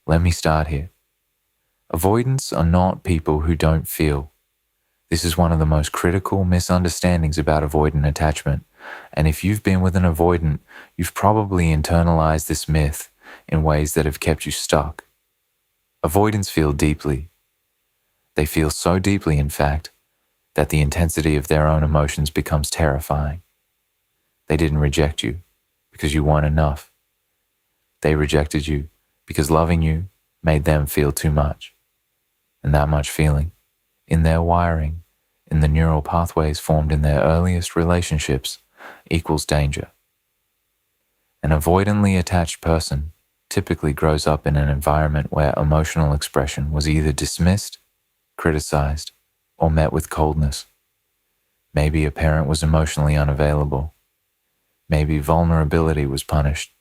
Let me start here. Avoidants are not people who don't feel. This is one of the most critical misunderstandings about avoidant attachment, and if you've been with an avoidant, you've probably internalized this myth in ways that have kept you stuck. Avoidants feel deeply. They feel so deeply, in fact, that the intensity of their own emotions becomes terrifying. They didn't reject you because you weren't enough. They rejected you because loving you made them feel too much. And that much feeling, in their wiring, in the neural pathways formed in their earliest relationships, equals danger. An avoidantly attached person typically grows up in an environment where emotional expression was either dismissed, criticized, or met with coldness. Maybe a parent was emotionally unavailable. Maybe vulnerability was punished.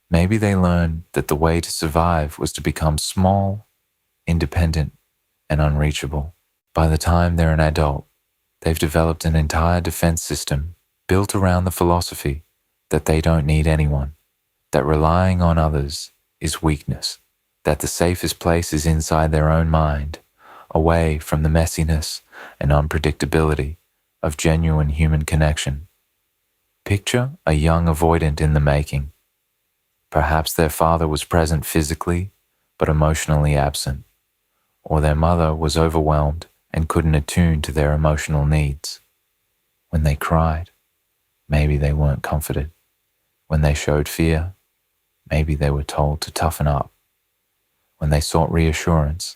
Maybe they learned that the way to survive was to become small, independent, and unreachable. By the time they're an adult, they've developed an entire defense system built around the philosophy that they don't need anyone, that relying on others is weakness, that the safest place is inside their own mind, away from the messiness and unpredictability of genuine human connection. Picture a young avoidant in the making. Perhaps their father was present physically, but emotionally absent, or their mother was overwhelmed and couldn't attune to their emotional needs. When they cried, maybe they weren't comforted. When they showed fear, maybe they were told to toughen up. When they sought reassurance,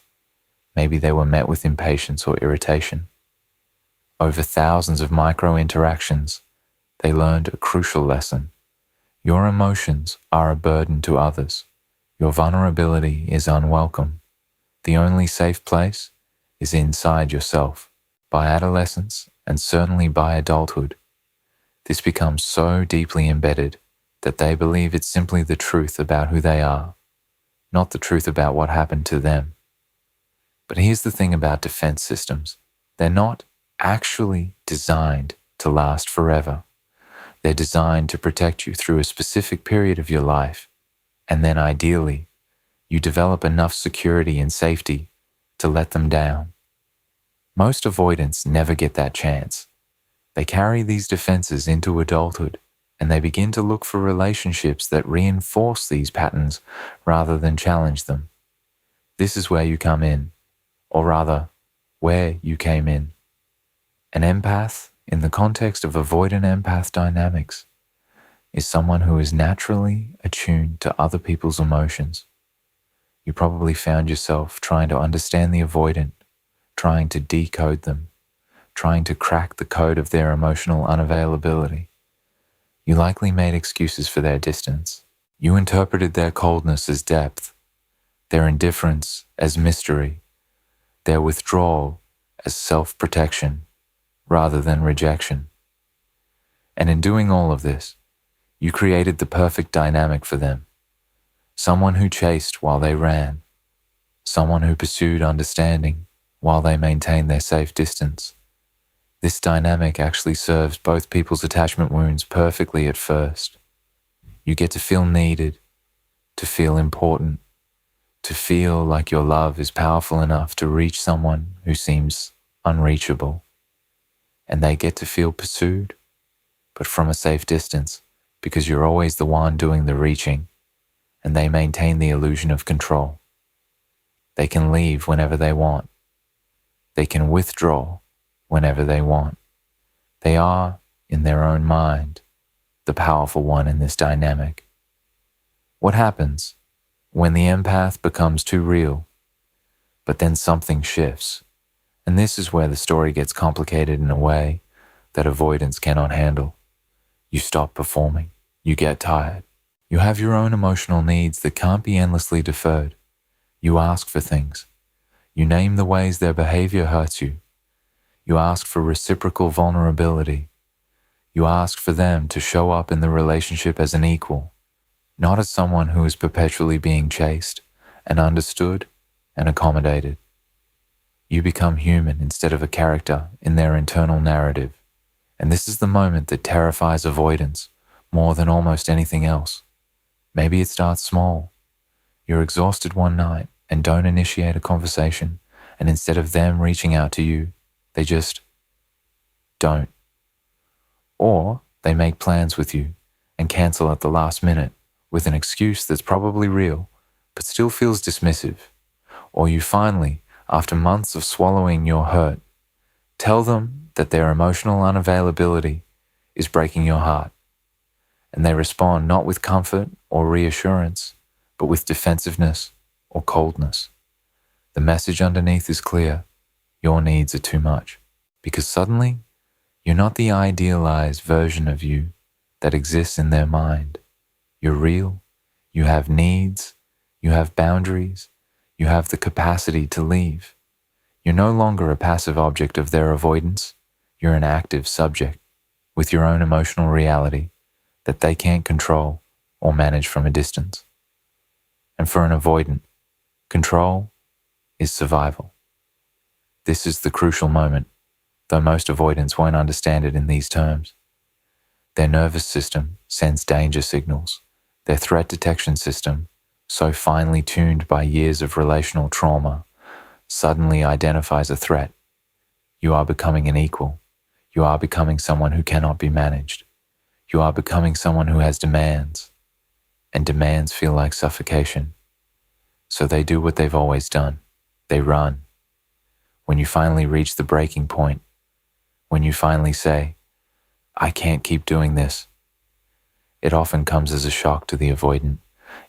maybe they were met with impatience or irritation. Over thousands of micro-interactions, they learned a crucial lesson. Your emotions are a burden to others. Your vulnerability is unwelcome. The only safe place is inside yourself. By adolescence, and certainly by adulthood, this becomes so deeply embedded that they believe it's simply the truth about who they are, not the truth about what happened to them. But here's the thing about defense systems. They're not actually designed to last forever. They're designed to protect you through a specific period of your life, and then ideally, you develop enough security and safety to let them down. Most avoidants never get that chance. They carry these defenses into adulthood, and they begin to look for relationships that reinforce these patterns rather than challenge them. This is where you come in, or rather, where you came in. An empath, in the context of avoidant-empath dynamics, is someone who is naturally attuned to other people's emotions. You probably found yourself trying to understand the avoidant, trying to decode them, trying to crack the code of their emotional unavailability. You likely made excuses for their distance. You interpreted their coldness as depth, their indifference as mystery, their withdrawal as self-protection rather than rejection. And in doing all of this, you created the perfect dynamic for them. Someone who chased while they ran. Someone who pursued understanding while they maintained their safe distance. This dynamic actually serves both people's attachment wounds perfectly at first. You get to feel needed, to feel important, to feel like your love is powerful enough to reach someone who seems unreachable. And they get to feel pursued, but from a safe distance, because you're always the one doing the reaching, and they maintain the illusion of control. They can leave whenever they want. They can withdraw whenever they want. They are, in their own mind, the powerful one in this dynamic. What happens when the empath becomes too real, but then something shifts? And this is where the story gets complicated in a way that avoidance cannot handle. You stop performing. You get tired. You have your own emotional needs that can't be endlessly deferred. You ask for things. You name the ways their behavior hurts you. You ask for reciprocal vulnerability. You ask for them to show up in the relationship as an equal, not as someone who is perpetually being chased and understood and accommodated. You become human instead of a character in their internal narrative. And this is the moment that terrifies avoidance more than almost anything else. Maybe it starts small. You're exhausted one night and don't initiate a conversation, and instead of them reaching out to you, they just don't. Or they make plans with you and cancel at the last minute with an excuse that's probably real, but still feels dismissive. Or you finally, after months of swallowing your hurt, tell them that their emotional unavailability is breaking your heart. And they respond not with comfort or reassurance, but with defensiveness or coldness. The message underneath is clear. Your needs are too much. Because suddenly, you're not the idealized version of you that exists in their mind. You're real. You have needs. You have boundaries. You have the capacity to leave. You're no longer a passive object of their avoidance. You're an active subject with your own emotional reality that they can't control or manage from a distance. And for an avoidant, control is survival. This is the crucial moment, though most avoidants won't understand it in these terms. Their nervous system sends danger signals. Their threat detection system, so finely tuned by years of relational trauma, suddenly identifies a threat. You are becoming an equal. You are becoming someone who cannot be managed. You are becoming someone who has demands, and demands feel like suffocation. So they do what they've always done. They run. When you finally reach the breaking point, when you finally say, I can't keep doing this, it often comes as a shock to the avoidant,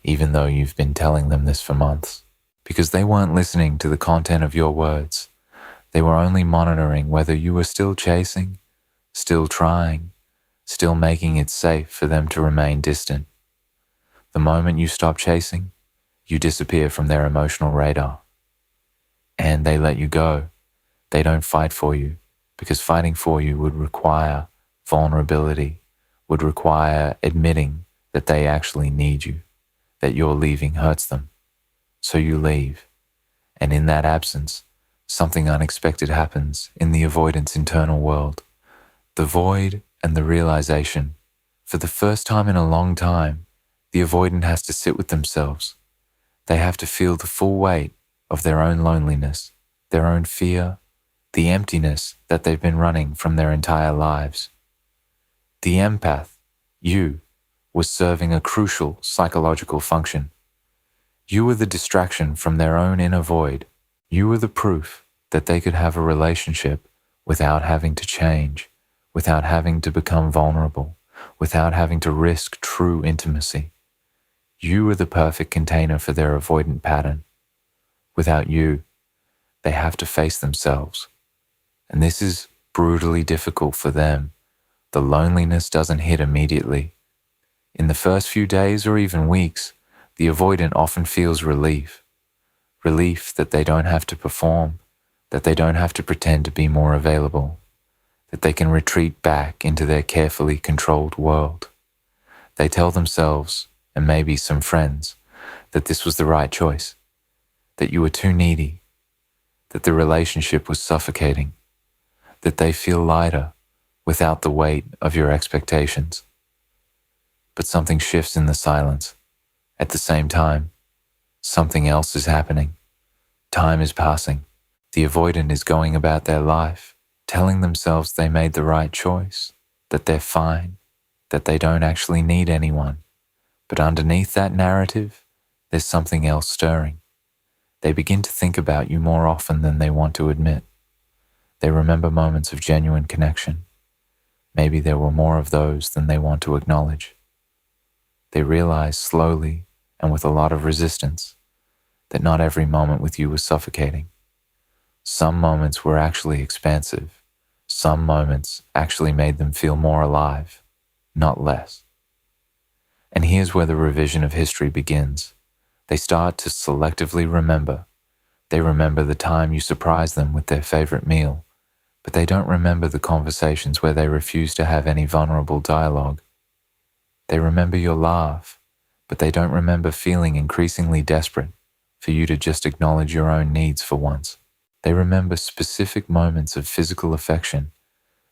even though you've been telling them this for months, because they weren't listening to the content of your words. They were only monitoring whether you were still chasing, still trying, still making it safe for them to remain distant. The moment you stop chasing, you disappear from their emotional radar. And they let you go. They don't fight for you, because fighting for you would require vulnerability, would require admitting that they actually need you, that your leaving hurts them. So you leave. And in that absence, something unexpected happens in the avoidant's internal world. The void and the realization. For the first time in a long time, the avoidant has to sit with themselves. They have to feel the full weight of their own loneliness, their own fear, the emptiness that they've been running from their entire lives. The empath, you, was serving a crucial psychological function. You were the distraction from their own inner void. You were the proof that they could have a relationship without having to change, without having to become vulnerable, without having to risk true intimacy. You were the perfect container for their avoidant pattern. Without you, they have to face themselves. And this is brutally difficult for them. The loneliness doesn't hit immediately. In the first few days or even weeks, the avoidant often feels relief. Relief that they don't have to perform, that they don't have to pretend to be more available, that they can retreat back into their carefully controlled world. They tell themselves, and maybe some friends, that this was the right choice, that you were too needy, that the relationship was suffocating, that they feel lighter without the weight of your expectations. But something shifts in the silence. At the same time, something else is happening. Time is passing. The avoidant is going about their life, telling themselves they made the right choice, that they're fine, that they don't actually need anyone. But underneath that narrative, there's something else stirring. They begin to think about you more often than they want to admit. They remember moments of genuine connection. Maybe there were more of those than they want to acknowledge. They realize slowly and with a lot of resistance that not every moment with you was suffocating. Some moments were actually expansive. Some moments actually made them feel more alive, not less. And here's where the revision of history begins. They start to selectively remember. They remember the time you surprised them with their favorite meal, but they don't remember the conversations where they refused to have any vulnerable dialogue. They remember your laugh, but they don't remember feeling increasingly desperate for you to just acknowledge your own needs for once. They remember specific moments of physical affection,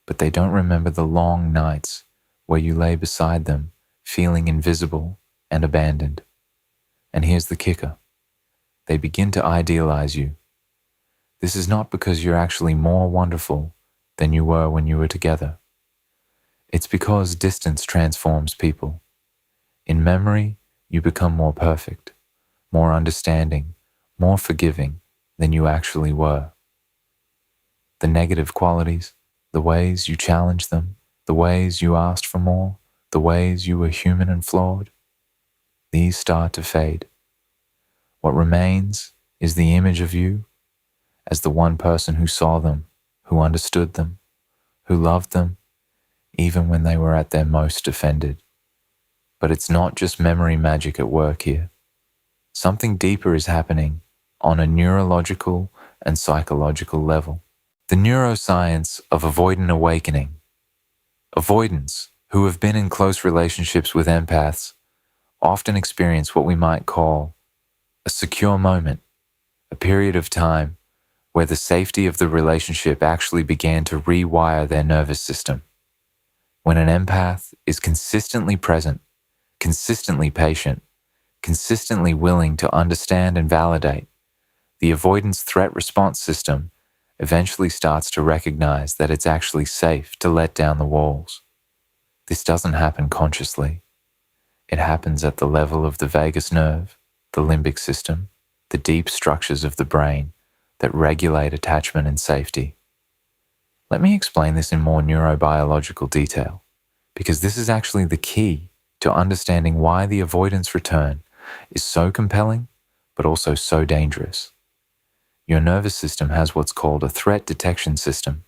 but they don't remember the long nights where you lay beside them, feeling invisible and abandoned. And here's the kicker. they begin to idealize you. This is not because you're actually more wonderful than you were when you were together. It's because distance transforms people. In memory, you become more perfect, more understanding, more forgiving than you actually were. The negative qualities, the ways you challenged them, the ways you asked for more, the ways you were human and flawed, these start to fade. What remains is the image of you as the one person who saw them, who understood them, who loved them, even when they were at their most offended. But it's not just memory magic at work here. Something deeper is happening on a neurological and psychological level. The neuroscience of avoidant awakening. Avoidants who have been in close relationships with empaths often experience what we might call a secure moment, a period of time where the safety of the relationship actually began to rewire their nervous system. When an empath is consistently present, consistently patient, consistently willing to understand and validate, the avoidance threat response system eventually starts to recognize that it's actually safe to let down the walls. This doesn't happen consciously. It happens at the level of the vagus nerve, the limbic system, the deep structures of the brain that regulate attachment and safety. Let me explain this in more neurobiological detail, because this is actually the key to understanding why the avoidance return is so compelling, but also so dangerous. Your nervous system has what's called a threat detection system.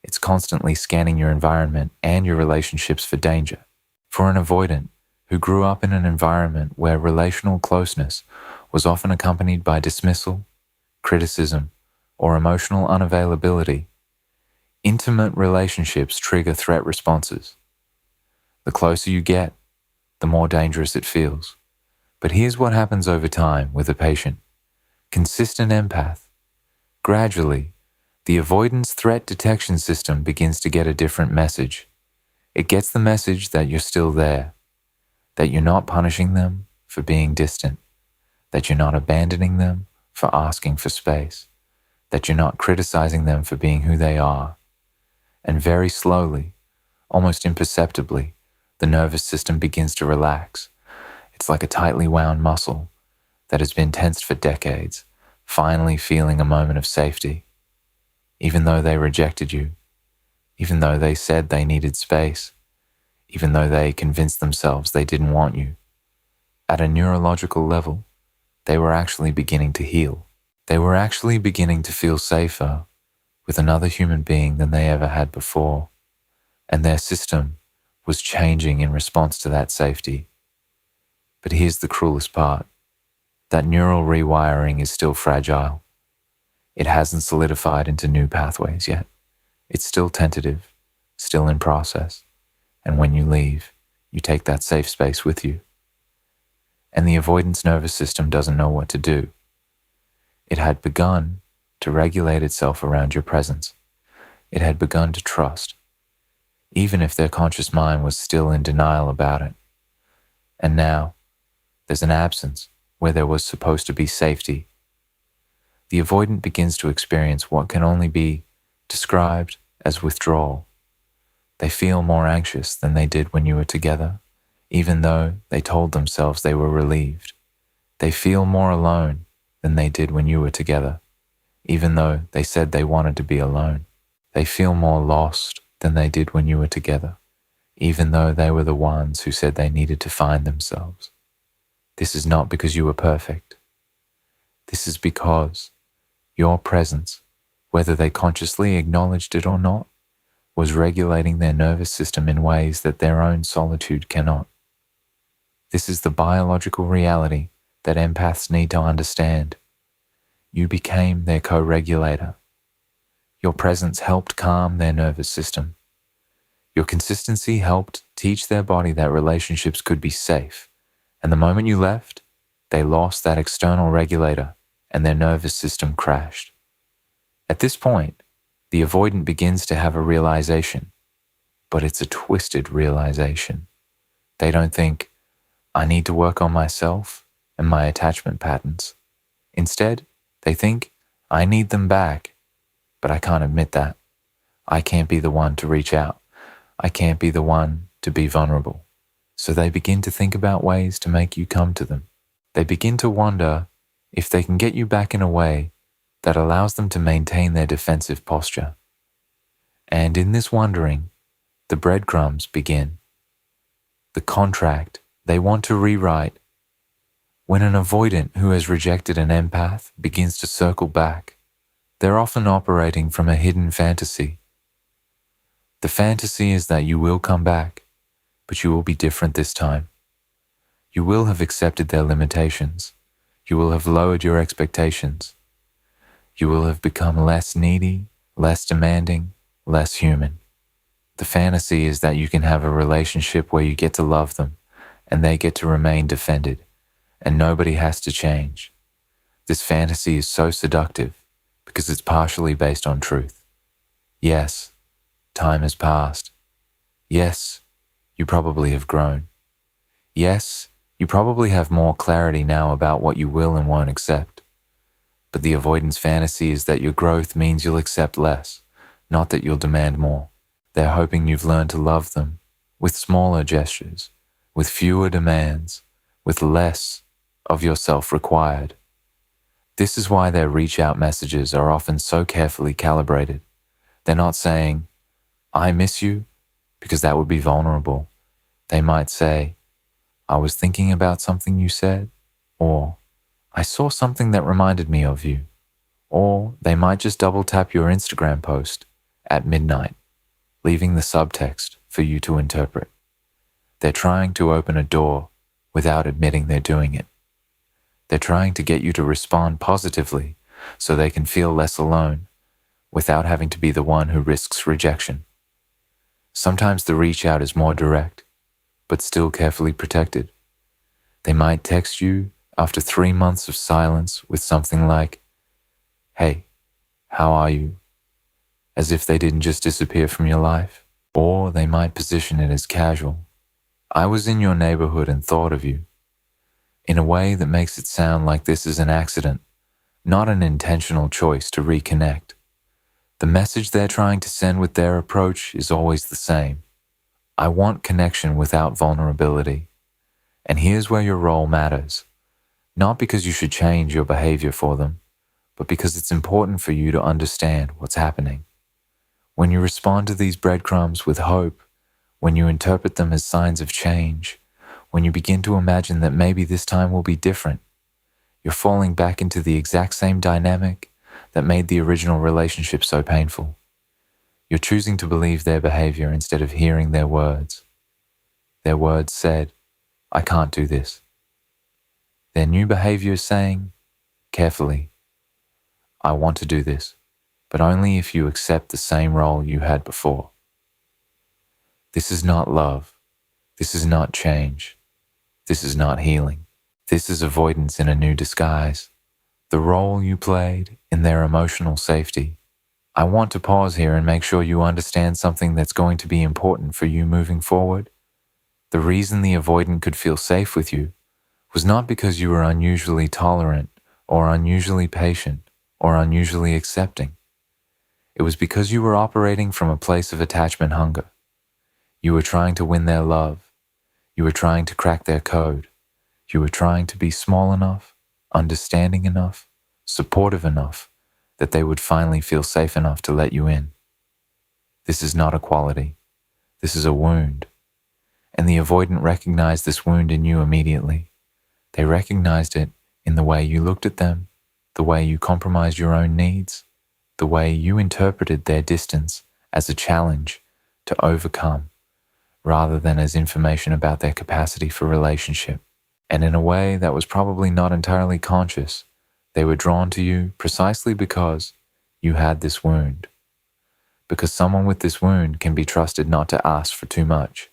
It's constantly scanning your environment and your relationships for danger. For an avoidant who grew up in an environment where relational closeness was often accompanied by dismissal, criticism, or emotional unavailability, intimate relationships trigger threat responses. The closer you get, the more dangerous it feels. But here's what happens over time with a patient. Consistent empath. Gradually, the avoidance threat detection system begins to get a different message. It gets the message that you're still there, that you're not punishing them for being distant, that you're not abandoning them for asking for space, that you're not criticizing them for being who they are. And very slowly, almost imperceptibly, the nervous system begins to relax. It's like a tightly wound muscle that has been tensed for decades, finally feeling a moment of safety. Even though they rejected you, even though they said they needed space, even though they convinced themselves they didn't want you, at a neurological level, they were actually beginning to heal. They were actually beginning to feel safer with another human being than they ever had before, and their system was changing in response to that safety. But here's the cruelest part. That neural rewiring is still fragile. It hasn't solidified into new pathways yet. It's still tentative, still in process. And when you leave, you take that safe space with you. And the avoidance nervous system doesn't know what to do. It had begun to regulate itself around your presence. It had begun to trust, even if their conscious mind was still in denial about it. And now, there's an absence where there was supposed to be safety. The avoidant begins to experience what can only be described as withdrawal. They feel more anxious than they did when you were together, even though they told themselves they were relieved. They feel more alone than they did when you were together, even though they said they wanted to be alone. They feel more lost than they did when you were together, even though they were the ones who said they needed to find themselves. This is not because you were perfect. This is because your presence, whether they consciously acknowledged it or not, was regulating their nervous system in ways that their own solitude cannot. This is the biological reality that empaths need to understand. You became their co-regulator. Your presence helped calm their nervous system. Your consistency helped teach their body that relationships could be safe. And the moment you left, they lost that external regulator and their nervous system crashed. At this point, the avoidant begins to have a realization, but it's a twisted realization. They don't think, I need to work on myself and my attachment patterns. Instead, they think, I need them back, but I can't admit that. I can't be the one to reach out. I can't be the one to be vulnerable. So they begin to think about ways to make you come to them. They begin to wonder if they can get you back in a way that allows them to maintain their defensive posture. And in this wondering, the breadcrumbs begin. The contract they want to rewrite. When an avoidant who has rejected an empath begins to circle back, they're often operating from a hidden fantasy. The fantasy is that you will come back, but you will be different this time. You will have accepted their limitations. You will have lowered your expectations. You will have become less needy, less demanding, less human. The fantasy is that you can have a relationship where you get to love them and they get to remain defended, and nobody has to change. This fantasy is so seductive because it's partially based on truth. Yes, time has passed. Yes, you probably have grown. Yes, you probably have more clarity now about what you will and won't accept. But the avoidance fantasy is that your growth means you'll accept less, not that you'll demand more. They're hoping you've learned to love them with smaller gestures, with fewer demands, with less of yourself required. This is why their reach-out messages are often so carefully calibrated. They're not saying, I miss you, because that would be vulnerable. They might say, I was thinking about something you said, or I saw something that reminded me of you. Or they might just double tap your Instagram post at midnight, leaving the subtext for you to interpret. They're trying to open a door without admitting they're doing it. They're trying to get you to respond positively so they can feel less alone without having to be the one who risks rejection. Sometimes the reach out is more direct, but still carefully protected. They might text you after 3 months of silence with something like, hey, how are you? As if they didn't just disappear from your life. Or they might position it as casual. I was in your neighborhood and thought of you. In a way that makes it sound like this is an accident, not an intentional choice to reconnect. The message they're trying to send with their approach is always the same. I want connection without vulnerability. And here's where your role matters. Not because you should change your behavior for them, but because it's important for you to understand what's happening. When you respond to these breadcrumbs with hope, when you interpret them as signs of change, when you begin to imagine that maybe this time will be different, you're falling back into the exact same dynamic that made the original relationship so painful. You're choosing to believe their behavior instead of hearing their words. Their words said, I can't do this. Their new behavior is saying, carefully, I want to do this, but only if you accept the same role you had before. This is not love. This is not change. This is not healing. This is avoidance in a new disguise. The role you played in their emotional safety. I want to pause here and make sure you understand something that's going to be important for you moving forward. The reason the avoidant could feel safe with you was not because you were unusually tolerant or unusually patient or unusually accepting. It was because you were operating from a place of attachment hunger. You were trying to win their love. You were trying to crack their code. You were trying to be small enough, understanding enough, supportive enough that they would finally feel safe enough to let you in. This is not a quality. This is a wound. And the avoidant recognized this wound in you immediately. They recognized it in the way you looked at them, the way you compromised your own needs, the way you interpreted their distance as a challenge to overcome, rather than as information about their capacity for relationship. And in a way that was probably not entirely conscious, they were drawn to you precisely because you had this wound. Because someone with this wound can be trusted not to ask for too much,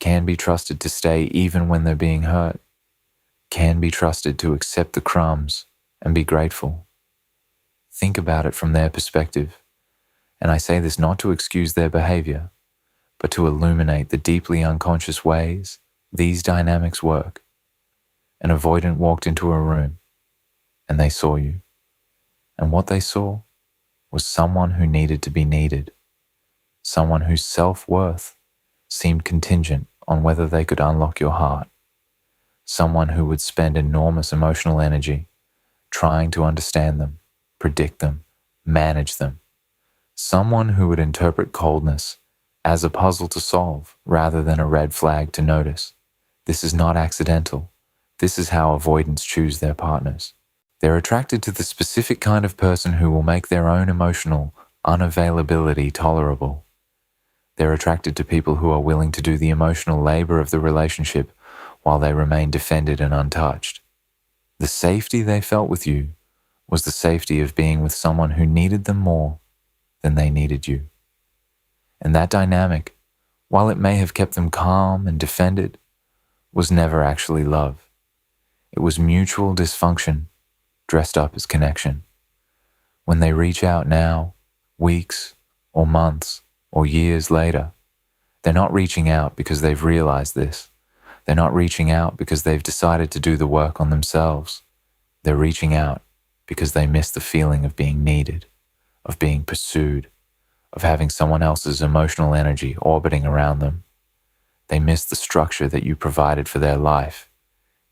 can be trusted to stay even when they're being hurt, can be trusted to accept the crumbs and be grateful. Think about it from their perspective. And I say this not to excuse their behavior, but to illuminate the deeply unconscious ways these dynamics work. An avoidant walked into a room. and they saw you. And what they saw was someone who needed to be needed, someone whose self-worth seemed contingent on whether they could unlock your heart, someone who would spend enormous emotional energy trying to understand them, predict them, manage them, someone who would interpret coldness as a puzzle to solve rather than a red flag to notice. This is not accidental. This is how avoidants choose their partners. They're attracted to the specific kind of person who will make their own emotional unavailability tolerable. They're attracted to people who are willing to do the emotional labor of the relationship while they remain defended and untouched. The safety they felt with you was the safety of being with someone who needed them more than they needed you. And that dynamic, while it may have kept them calm and defended, was never actually love. It was mutual dysfunction dressed up as connection. When they reach out now, weeks or months or years later, they're not reaching out because they've realized this. They're not reaching out because they've decided to do the work on themselves. They're reaching out because they miss the feeling of being needed, of being pursued, of having someone else's emotional energy orbiting around them. They miss the structure that you provided for their life,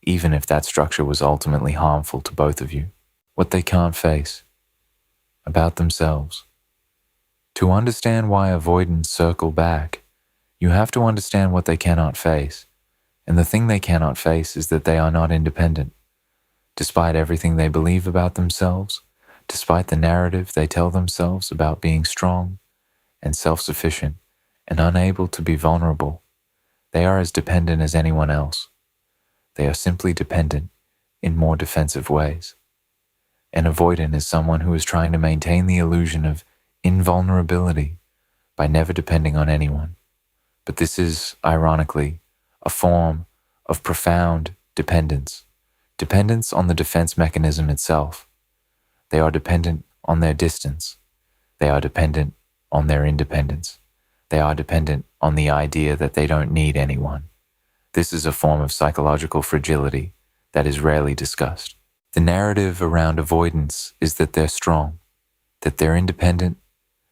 even if that structure was ultimately harmful to both of you. What they can't face about themselves. To understand why avoidants circle back, you have to understand what they cannot face. And the thing they cannot face is that they are not independent. Despite everything they believe about themselves, despite the narrative they tell themselves about being strong and self-sufficient and unable to be vulnerable, they are as dependent as anyone else. They are simply dependent in more defensive ways. An avoidant is someone who is trying to maintain the illusion of invulnerability by never depending on anyone. But this is, ironically, a form of profound dependence. Dependence on the defense mechanism itself. They are dependent on their distance. They are dependent on their independence. They are dependent on the idea that they don't need anyone. This is a form of psychological fragility that is rarely discussed. The narrative around avoidance is that they're strong, that they're independent,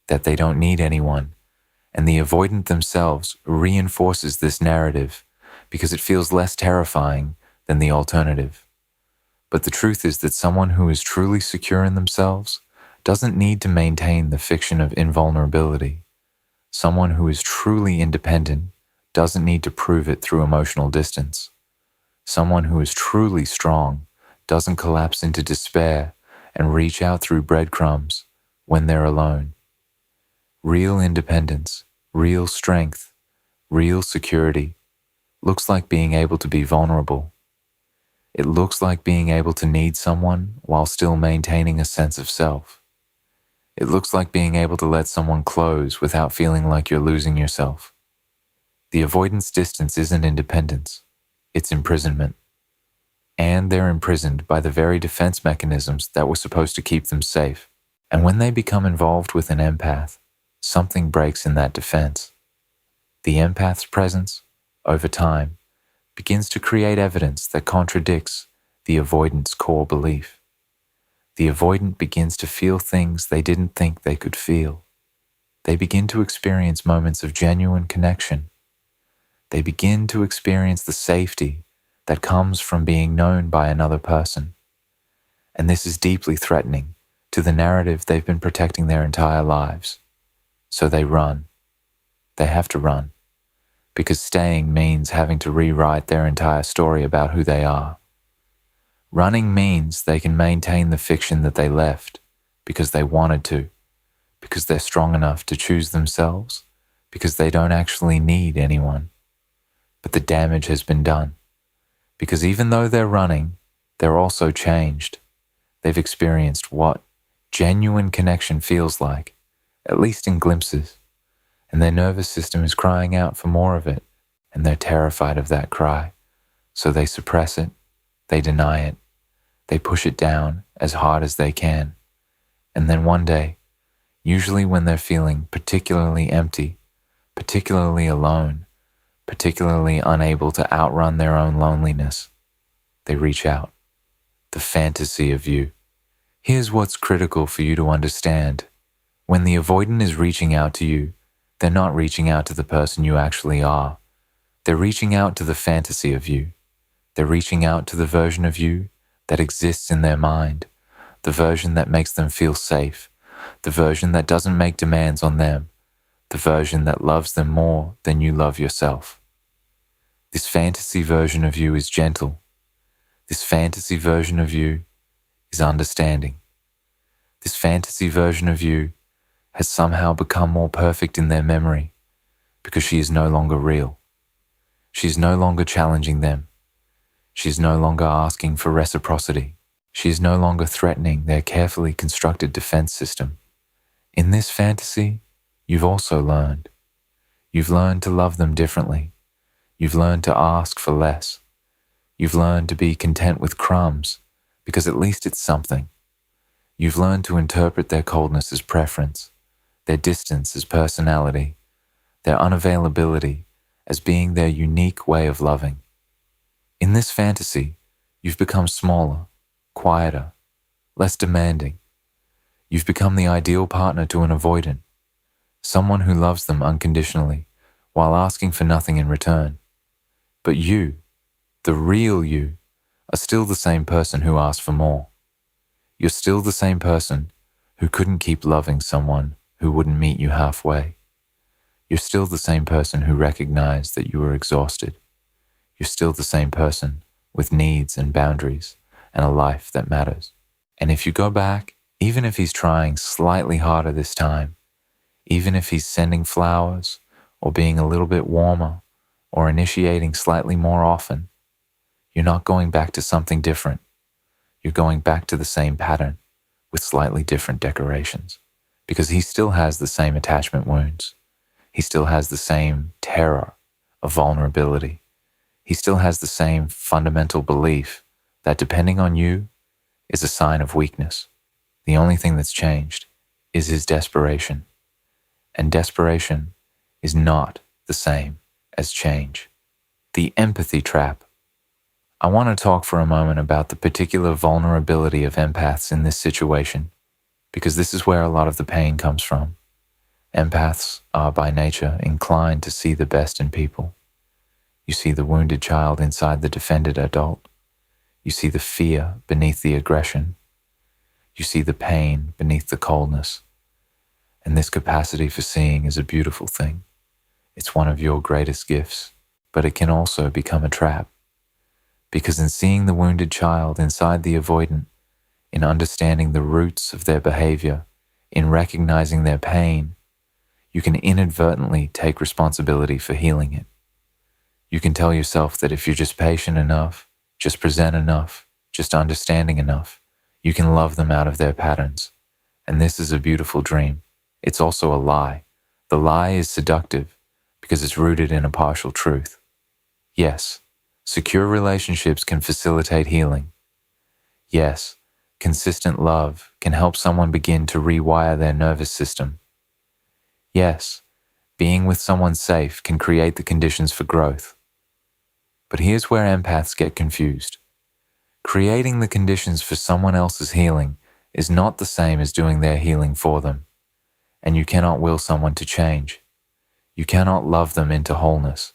that they don't need anyone, and the avoidant themselves reinforces this narrative because it feels less terrifying than the alternative. But the truth is that someone who is truly secure in themselves doesn't need to maintain the fiction of invulnerability. Someone who is truly independent doesn't need to prove it through emotional distance. Someone who is truly strong doesn't collapse into despair and reach out through breadcrumbs when they're alone. Real independence, real strength, real security looks like being able to be vulnerable. It looks like being able to need someone while still maintaining a sense of self. It looks like being able to let someone close without feeling like you're losing yourself. The avoidance distance isn't independence, it's imprisonment. And they're imprisoned by the very defense mechanisms that were supposed to keep them safe. And when they become involved with an empath, something breaks in that defense. The empath's presence, over time, begins to create evidence that contradicts the avoidant's core belief. The avoidant begins to feel things they didn't think they could feel. They begin to experience moments of genuine connection. They begin to experience the safety that comes from being known by another person. And this is deeply threatening to the narrative they've been protecting their entire lives. So they run. They have to run. Because staying means having to rewrite their entire story about who they are. Running means they can maintain the fiction that they left because they wanted to, because they're strong enough to choose themselves, because they don't actually need anyone. But the damage has been done. Because even though they're running, they're also changed. They've experienced what genuine connection feels like, at least in glimpses. And their nervous system is crying out for more of it, and they're terrified of that cry. So they suppress it, they deny it, they push it down as hard as they can. And then one day, usually when they're feeling particularly empty, particularly alone, particularly unable to outrun their own loneliness, they reach out. The fantasy of you Here's what's critical for you to understand. When the avoidant is reaching out to you, they're not reaching out to the person you actually are. They're reaching out to the fantasy of you. They're reaching out to the version of you that exists in their mind, the version that makes them feel safe, the version that doesn't make demands on them, the version that loves them more than you love yourself. This fantasy version of you is gentle. This fantasy version of you is understanding. This fantasy version of you has somehow become more perfect in their memory because she is no longer real. She is no longer challenging them. She is no longer asking for reciprocity. She is no longer threatening their carefully constructed defense system. In this fantasy, you've also learned. You've learned to love them differently. You've learned to ask for less. You've learned to be content with crumbs because at least it's something. You've learned to interpret their coldness as preference, their distance as personality, their unavailability as being their unique way of loving. In this fantasy, you've become smaller, quieter, less demanding. You've become the ideal partner to an avoidant, someone who loves them unconditionally while asking for nothing in return. But you, the real you, are still the same person who asked for more. You're still the same person who couldn't keep loving someone who wouldn't meet you halfway. You're still the same person who recognized that you were exhausted. You're still the same person with needs and boundaries and a life that matters. And if you go back, even if he's trying slightly harder this time, even if he's sending flowers or being a little bit warmer or initiating slightly more often, you're not going back to something different. You're going back to the same pattern with slightly different decorations because he still has the same attachment wounds. He still has the same terror of vulnerability. He still has the same fundamental belief that depending on you is a sign of weakness. The only thing that's changed is his desperation. And desperation is not the same as change. The empathy trap. I want to talk for a moment about the particular vulnerability of empaths in this situation, because this is where a lot of the pain comes from. Empaths are by nature inclined to see the best in people. You see the wounded child inside the defended adult. You see the fear beneath the aggression. You see the pain beneath the coldness. And this capacity for seeing is a beautiful thing. It's one of your greatest gifts, but it can also become a trap. Because in seeing the wounded child inside the avoidant, in understanding the roots of their behavior, in recognizing their pain, you can inadvertently take responsibility for healing it. You can tell yourself that if you're just patient enough, just present enough, just understanding enough, you can love them out of their patterns. And this is a beautiful dream. It's also a lie. The lie is seductive because it's rooted in a partial truth. Yes, secure relationships can facilitate healing. Yes, consistent love can help someone begin to rewire their nervous system. Yes, being with someone safe can create the conditions for growth. But here's where empaths get confused. Creating the conditions for someone else's healing is not the same as doing their healing for them. And you cannot will someone to change. You cannot love them into wholeness.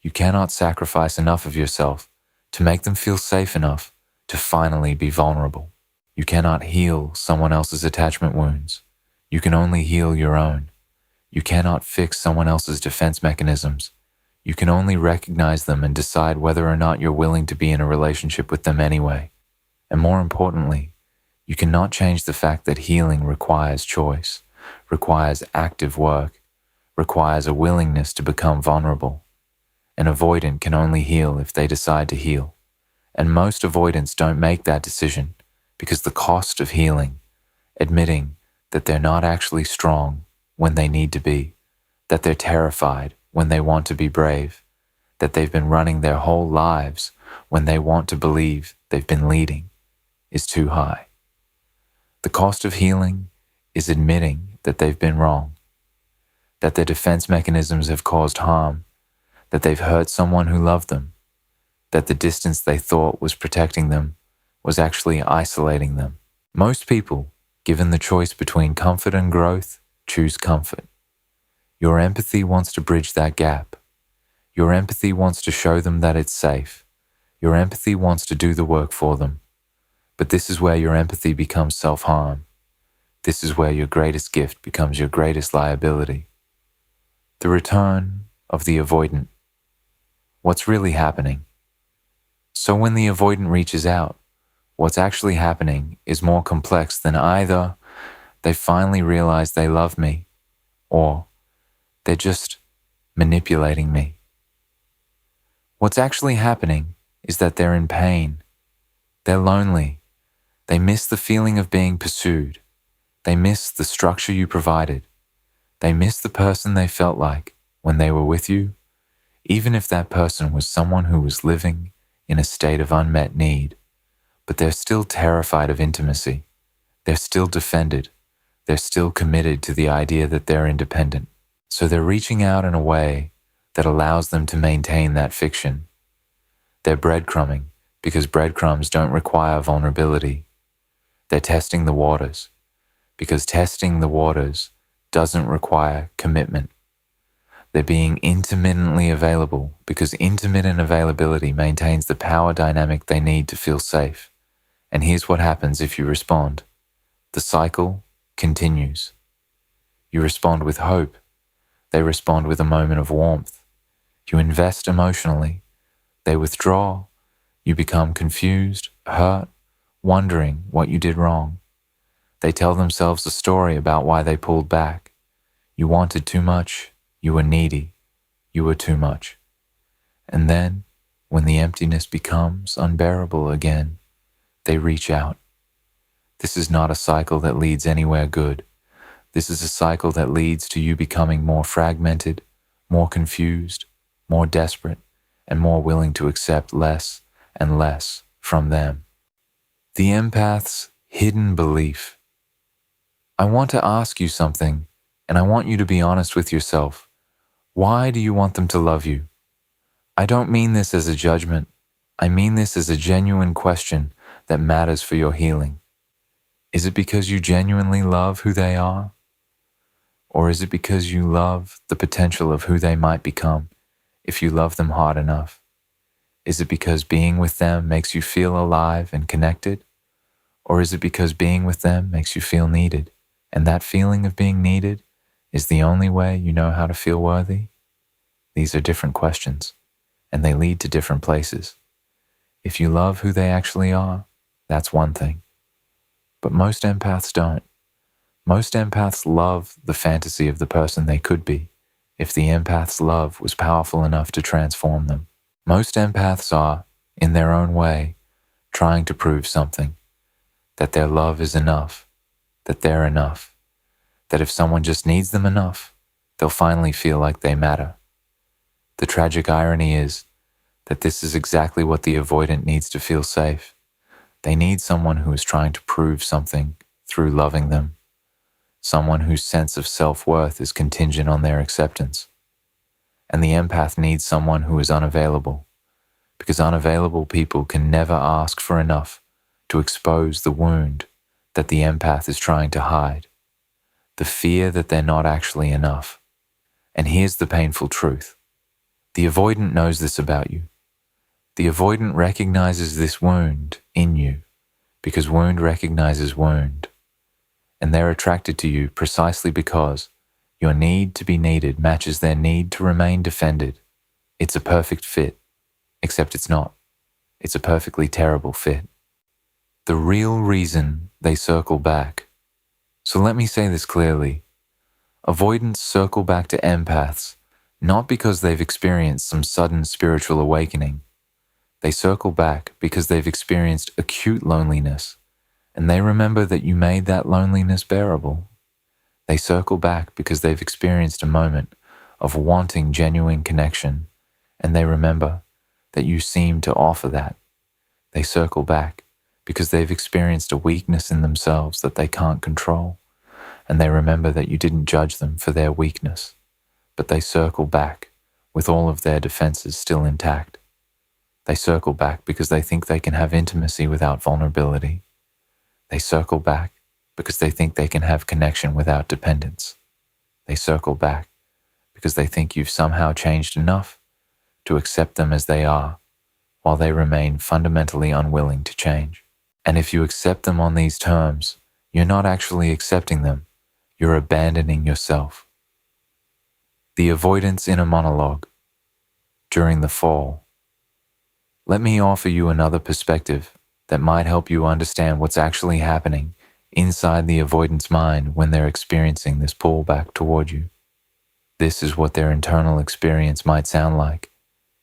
You cannot sacrifice enough of yourself to make them feel safe enough to finally be vulnerable. You cannot heal someone else's attachment wounds. You can only heal your own. You cannot fix someone else's defense mechanisms. You can only recognize them and decide whether or not you're willing to be in a relationship with them anyway. And more importantly, you cannot change the fact that healing requires choice, requires active work, requires a willingness to become vulnerable. An avoidant can only heal if they decide to heal. And most avoidants don't make that decision because the cost of healing, admitting that they're not actually strong when they need to be, that they're terrified when they want to be brave, that they've been running their whole lives when they want to believe they've been leading, is too high. The cost of healing is admitting that they've been wrong, that their defense mechanisms have caused harm, that they've hurt someone who loved them, that the distance they thought was protecting them was actually isolating them. Most people, given the choice between comfort and growth, choose comfort. Your empathy wants to bridge that gap. Your empathy wants to show them that it's safe. Your empathy wants to do the work for them. But this is where your empathy becomes self-harm. This is where your greatest gift becomes your greatest liability. The return of the avoidant. What's really happening? So when the avoidant reaches out, what's actually happening is more complex than either they finally realize they love me or they're just manipulating me. What's actually happening is that they're in pain. They're lonely. They miss the feeling of being pursued. They miss the structure you provided. They miss the person they felt like when they were with you, even if that person was someone who was living in a state of unmet need. But they're still terrified of intimacy. They're still defended. They're still committed to the idea that they're independent. So they're reaching out in a way that allows them to maintain that fiction. They're breadcrumbing because breadcrumbs don't require vulnerability. They're testing the waters because testing the waters doesn't require commitment. They're being intermittently available because intermittent availability maintains the power dynamic they need to feel safe. And here's what happens if you respond. The cycle continues. You respond with hope. They respond with a moment of warmth. You invest emotionally. They withdraw. You become confused, hurt, wondering what you did wrong. They tell themselves a story about why they pulled back. You wanted too much. You were needy. You were too much. And then, when the emptiness becomes unbearable again, they reach out. This is not a cycle that leads anywhere good. This is a cycle that leads to you becoming more fragmented, more confused, more desperate, and more willing to accept less and less from them. The empath's hidden belief. I want to ask you something, and I want you to be honest with yourself. Why do you want them to love you? I don't mean this as a judgment. I mean this as a genuine question that matters for your healing. Is it because you genuinely love who they are? Or is it because you love the potential of who they might become if you love them hard enough? Is it because being with them makes you feel alive and connected? Or is it because being with them makes you feel needed, and that feeling of being needed is the only way you know how to feel worthy? These are different questions, and they lead to different places. If you love who they actually are, that's one thing. But most empaths don't. Most empaths love the fantasy of the person they could be, if the empath's love was powerful enough to transform them. Most empaths are, in their own way, trying to prove something, that their love is enough, that they're enough, that if someone just needs them enough, they'll finally feel like they matter. The tragic irony is that this is exactly what the avoidant needs to feel safe. They need someone who is trying to prove something through loving them, someone whose sense of self-worth is contingent on their acceptance. And the empath needs someone who is unavailable, because unavailable people can never ask for enough to expose the wound that the empath is trying to hide, the fear that they're not actually enough. And here's the painful truth. The avoidant knows this about you. The avoidant recognizes this wound in you because wound recognizes wound. And they're attracted to you precisely because your need to be needed matches their need to remain defended. It's a perfect fit, except it's not. It's a perfectly terrible fit. The real reason they circle back. So let me say this clearly. Avoidants circle back to empaths, not because they've experienced some sudden spiritual awakening. They circle back because they've experienced acute loneliness, and they remember that you made that loneliness bearable. They circle back because they've experienced a moment of wanting genuine connection, and they remember that you seem to offer that. They circle back because they've experienced a weakness in themselves that they can't control, and they remember that you didn't judge them for their weakness, but they circle back with all of their defenses still intact. They circle back because they think they can have intimacy without vulnerability. They circle back because they think they can have connection without dependence. They circle back because they think you've somehow changed enough to accept them as they are, while they remain fundamentally unwilling to change. And if you accept them on these terms, you're not actually accepting them, you're abandoning yourself. The avoidance inner monologue. During the fall. Let me offer you another perspective that might help you understand what's actually happening inside the avoidance mind when they're experiencing this pullback toward you. This is what their internal experience might sound like,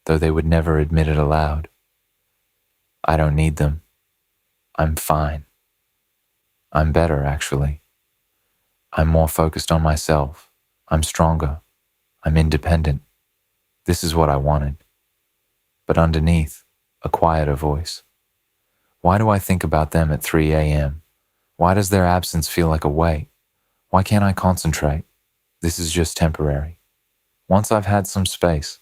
though they would never admit it aloud. I don't need them. I'm fine. I'm better, actually. I'm more focused on myself. I'm stronger. I'm independent. This is what I wanted. But underneath, a quieter voice. Why do I think about them at 3 a.m.? Why does their absence feel like a weight? Why can't I concentrate? This is just temporary. Once I've had some space,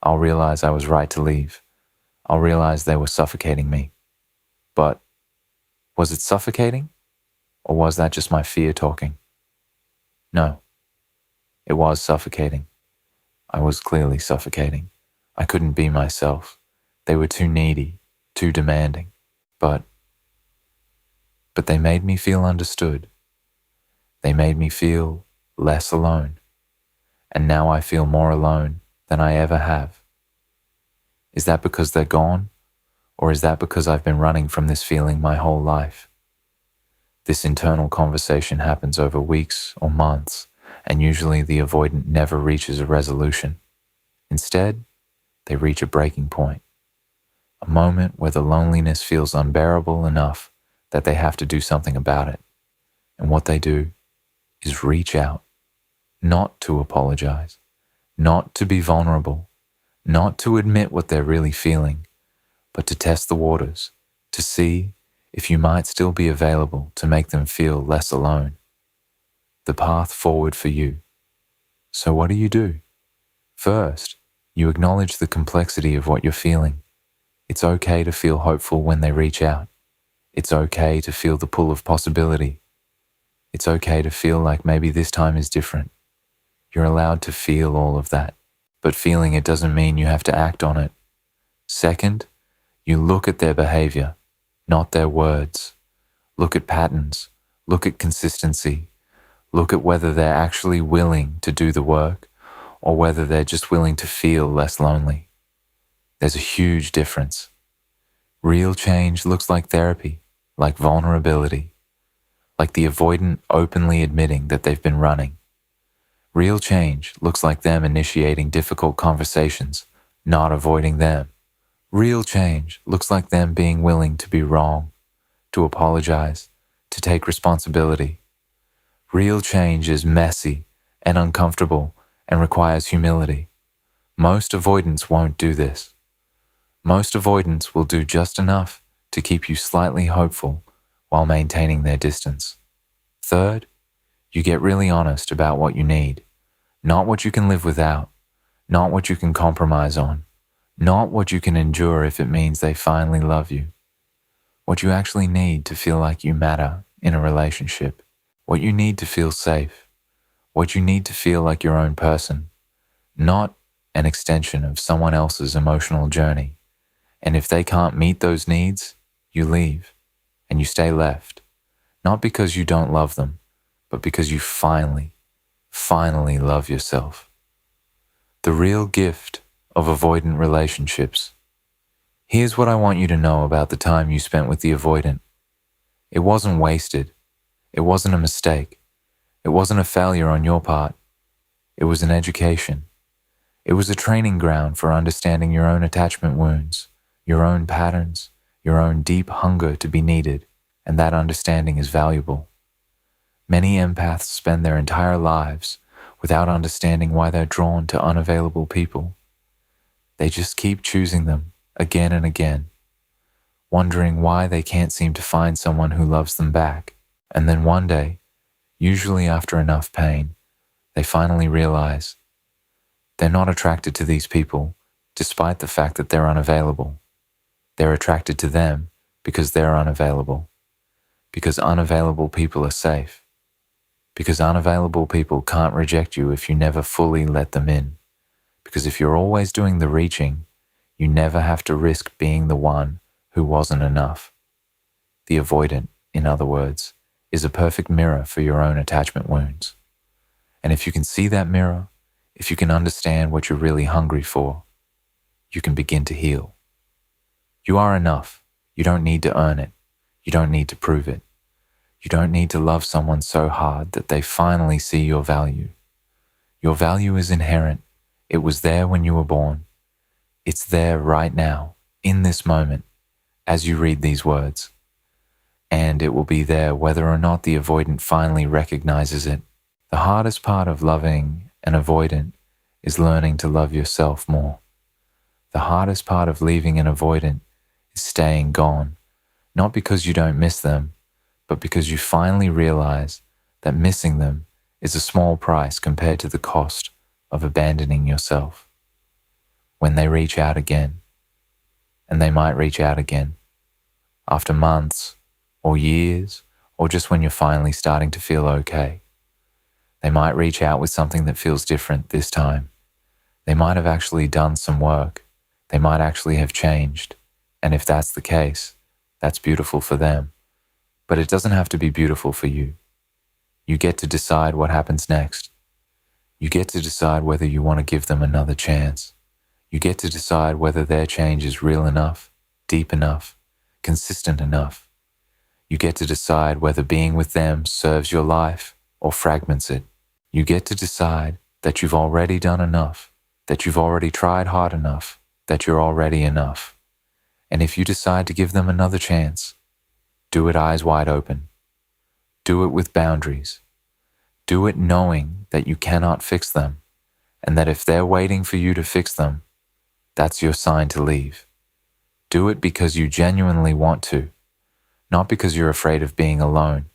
I'll realize I was right to leave. I'll realize they were suffocating me. But was it suffocating? Or was that just my fear talking? No, it was suffocating. I was clearly suffocating. I couldn't be myself. They were too needy, too demanding. But they made me feel understood. They made me feel less alone. And now I feel more alone than I ever have. Is that because they're gone? Or is that because I've been running from this feeling my whole life? This internal conversation happens over weeks or months, and usually the avoidant never reaches a resolution. Instead, they reach a breaking point, a moment where the loneliness feels unbearable enough that they have to do something about it. And what they do is reach out, not to apologize, not to be vulnerable, not to admit what they're really feeling, but to test the waters, to see if you might still be available to make them feel less alone. The path forward for you. So what do? First, you acknowledge the complexity of what you're feeling. It's okay to feel hopeful when they reach out. It's okay to feel the pull of possibility. It's okay to feel like maybe this time is different. You're allowed to feel all of that, but feeling it doesn't mean you have to act on it. Second, you look at their behavior, not their words. Look at patterns. Look at consistency. Look at whether they're actually willing to do the work or whether they're just willing to feel less lonely. There's a huge difference. Real change looks like therapy, like vulnerability, like the avoidant openly admitting that they've been running. Real change looks like them initiating difficult conversations, not avoiding them. Real change looks like them being willing to be wrong, to apologize, to take responsibility. Real change is messy and uncomfortable and requires humility. Most avoidants won't do this. Most avoidants will do just enough to keep you slightly hopeful while maintaining their distance. Third, you get really honest about what you need, not what you can live without, not what you can compromise on, not what you can endure if it means they finally love you. What you actually need to feel like you matter in a relationship, what you need to feel safe, what you need to feel like your own person, not an extension of someone else's emotional journey. And if they can't meet those needs, you leave and you stay left, not because you don't love them, but because you finally love yourself. The real gift of avoidant relationships. Here's what I want you to know about the time you spent with the avoidant. It wasn't wasted. It wasn't a mistake. It wasn't a failure on your part. It was an education. It was a training ground for understanding your own attachment wounds, your own patterns, your own deep hunger to be needed, and that understanding is valuable. Many empaths spend their entire lives without understanding why they're drawn to unavailable people. They just keep choosing them again and again, wondering why they can't seem to find someone who loves them back. And then one day, usually after enough pain, they finally realize they're not attracted to these people despite the fact that they're unavailable. They're attracted to them because they're unavailable, Because unavailable people are safe. Because unavailable people can't reject you if you never fully let them in. Because if you're always doing the reaching, you never have to risk being the one who wasn't enough. The avoidant, in other words, is a perfect mirror for your own attachment wounds. And if you can see that mirror, if you can understand what you're really hungry for, you can begin to heal. You are enough. You don't need to earn it. You don't need to prove it. You don't need to love someone so hard that they finally see your value. Your value is inherent. It was there when you were born. It's there right now, in this moment, as you read these words. And it will be there whether or not the avoidant finally recognizes it. The hardest part of loving an avoidant is learning to love yourself more. The hardest part of leaving an avoidant is staying gone, not because you don't miss them, but because you finally realize that missing them is a small price compared to the cost of abandoning yourself. When they reach out again, and they might reach out again, after months or years, or just when you're finally starting to feel okay, they might reach out with something that feels different this time. They might have actually done some work. They might actually have changed. And if that's the case, that's beautiful for them. But it doesn't have to be beautiful for you. You get to decide what happens next. You get to decide whether you want to give them another chance. You get to decide whether their change is real enough, deep enough, consistent enough. You get to decide whether being with them serves your life or fragments it. You get to decide that you've already done enough, that you've already tried hard enough, that you're already enough. And if you decide to give them another chance, do it eyes wide open. Do it with boundaries. Do it knowing that you cannot fix them, and that if they're waiting for you to fix them, that's your sign to leave. Do it because you genuinely want to, not because you're afraid of being alone.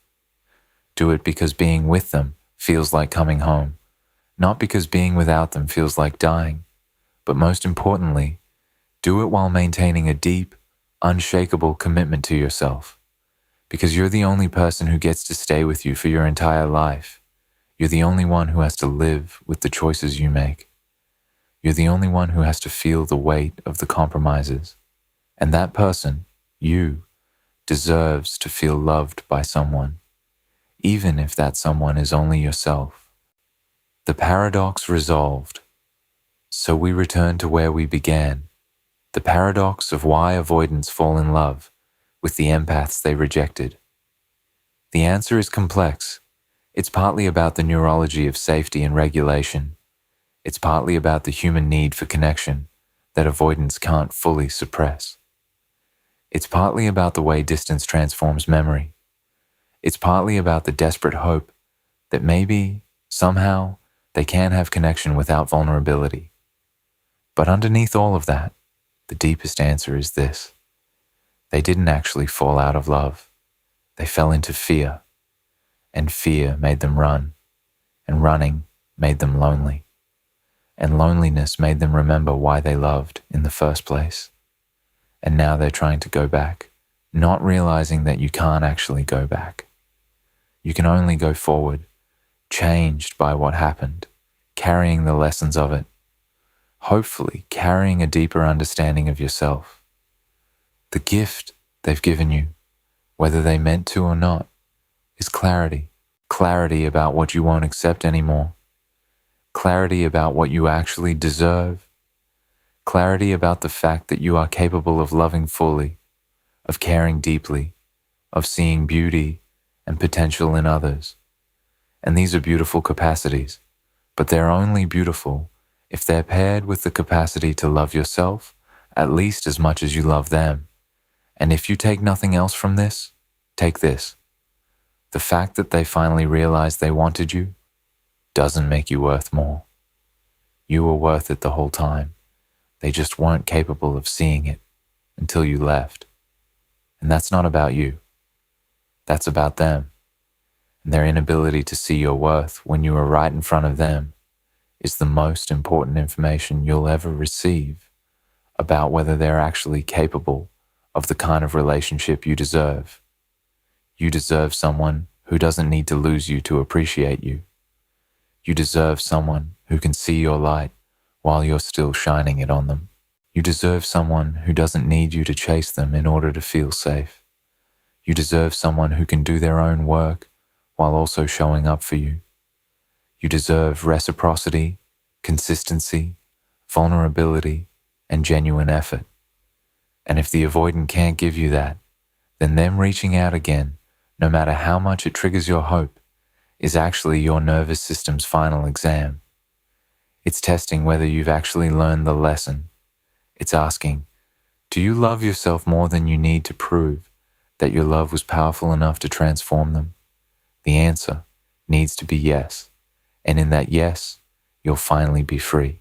Do it because being with them feels like coming home, not because being without them feels like dying. But most importantly, do it while maintaining a deep, unshakable commitment to yourself. Because you're the only person who gets to stay with you for your entire life. You're the only one who has to live with the choices you make. You're the only one who has to feel the weight of the compromises. And that person, you, deserves to feel loved by someone, even if that someone is only yourself. The paradox resolved. So we return to where we began, the paradox of why avoidants fall in love with the empaths they rejected. The answer is complex. It's partly about the neurology of safety and regulation. It's partly about the human need for connection that avoidants can't fully suppress. It's partly about the way distance transforms memory. It's partly about the desperate hope that maybe, somehow, they can have connection without vulnerability. But underneath all of that, the deepest answer is this. They didn't actually fall out of love. They fell into fear, and fear made them run, and running made them lonely, and loneliness made them remember why they loved in the first place. And now they're trying to go back, not realizing that you can't actually go back. You can only go forward, changed by what happened, carrying the lessons of it, hopefully carrying a deeper understanding of yourself. The gift they've given you, whether they meant to or not, is clarity. Clarity about what you won't accept anymore. Clarity about what you actually deserve. Clarity about the fact that you are capable of loving fully, of caring deeply, of seeing beauty and potential in others. And these are beautiful capacities, but they're only beautiful if they're paired with the capacity to love yourself at least as much as you love them. And if you take nothing else from this, take this. The fact that they finally realized they wanted you doesn't make you worth more. You were worth it the whole time. They just weren't capable of seeing it until you left. And that's not about you. That's about them. And their inability to see your worth when you were right in front of them is the most important information you'll ever receive about whether they're actually capable of the kind of relationship you deserve. You deserve someone who doesn't need to lose you to appreciate you. You deserve someone who can see your light while you're still shining it on them. You deserve someone who doesn't need you to chase them in order to feel safe. You deserve someone who can do their own work while also showing up for you. You deserve reciprocity, consistency, vulnerability, and genuine effort. And if the avoidant can't give you that, then them reaching out again, no matter how much it triggers your hope, is actually your nervous system's final exam. It's testing whether you've actually learned the lesson. It's asking, do you love yourself more than you need to prove that your love was powerful enough to transform them? The answer needs to be yes. And in that yes, you'll finally be free.